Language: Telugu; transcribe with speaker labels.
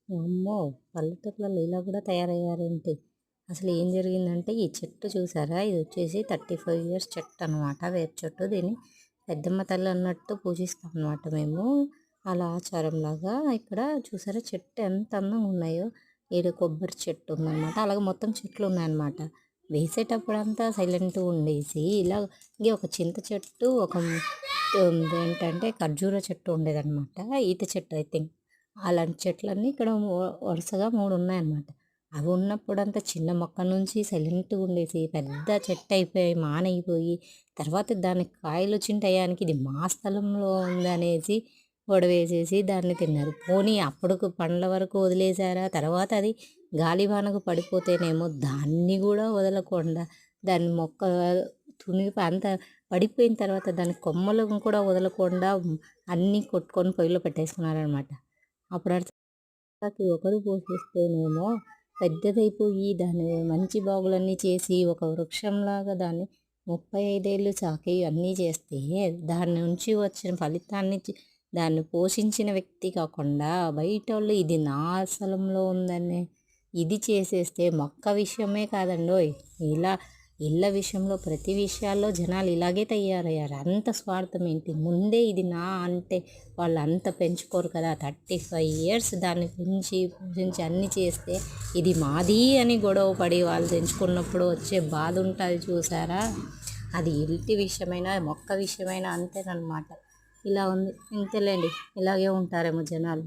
Speaker 1: అమ్మో! పల్లెటూర్లలో ఇలా కూడా తయారయ్యారేంటి? అసలు ఏం జరిగిందంటే ఈ చెట్టు చూసారా? ఇది వచ్చేసి 35 ఇయర్స్ చెట్టు అనమాట. వేప చెట్టు. దీన్ని పెద్దమ్మ తల్లి అన్నట్టు పూజిస్తాం అనమాట మేము. అలా ఆచారంలాగా ఇక్కడ చూసారా చెట్టు ఎంత అందంగా ఉన్నాయో. ఈడ కొబ్బరి చెట్టు ఉందనమాట. అలాగే మొత్తం చెట్లు ఉన్నాయన్నమాట. వేసేటప్పుడంతా సైలెంట్‌గా ఉండేసి ఇలాగే ఒక చింత చెట్టు, ఒక ఏంటంటే ఖర్జూర చెట్టు ఉండేదనమాట. ఈత చెట్టు ఐ థింక్. అలాంటి చెట్లన్నీ ఇక్కడ వరుసగా 3 ఉన్నాయన్నమాట. అవి ఉన్నప్పుడంతా చిన్న మొక్క నుంచి సైలెంట్‌గా ఉండేసి పెద్ద చెట్టు అయిపోయి మానైపోయి తర్వాత దానికి కాయలొచ్చిన టయానికి ఇది మా స్థలంలో ఉందనేసి గొడవేసేసి దాన్ని తిన్నారు. పోనీ అప్పడుకు పండ్ల వరకు వదిలేసారా? తర్వాత అది గాలివానకు పడిపోతేనేమో దాన్ని గూడా వదలకుండా దాని మొక్క అంత పడిపోయిన తర్వాత దాని కొమ్మలను కూడా వదలకుండా అన్నీ కొట్టుకొని పొయ్యిలో పెట్టేసుకున్నారనమాట. అప్పుడు అర్థం ఒకరు పోషిస్తేనేమో పెద్దదైపోయి దాన్ని మంచి బాగులన్నీ చేసి ఒక వృక్షంలాగా దాన్ని 35 ఏళ్ళు సాకి అన్నీ చేస్తే దాని నుంచి వచ్చిన ఫలితాన్ని దాన్ని పోషించిన వ్యక్తి కాకుండా బయటోళ్ళు ఇది నా స్థలంలో ఉందనే ఇది చేసేస్తే మొక్క విషయమే కాదండోయ్, ఇలా ఇళ్ళ విషయంలో ప్రతి విషయాల్లో జనాలు ఇలాగే తయారయ్యారు. అంత స్వార్థం ఏంటి? ముందే ఇది నా అంటే వాళ్ళు అంత పెంచుకోరు కదా. 35 ఇయర్స్ దాన్ని పెంచి పోషించి అన్నీ చేస్తే ఇది మాది అని గొడవ పడి వాళ్ళు తెంచుకున్నప్పుడు వచ్చే బాధ ఉంటుంది చూసారా? అది ఇంటి విషయమైనా మొక్క విషయమైనా అంతేనమాట. ఇలా ఉంది. ఇంతేలేండి, ఇలాగే ఉంటారేమో జనాలు.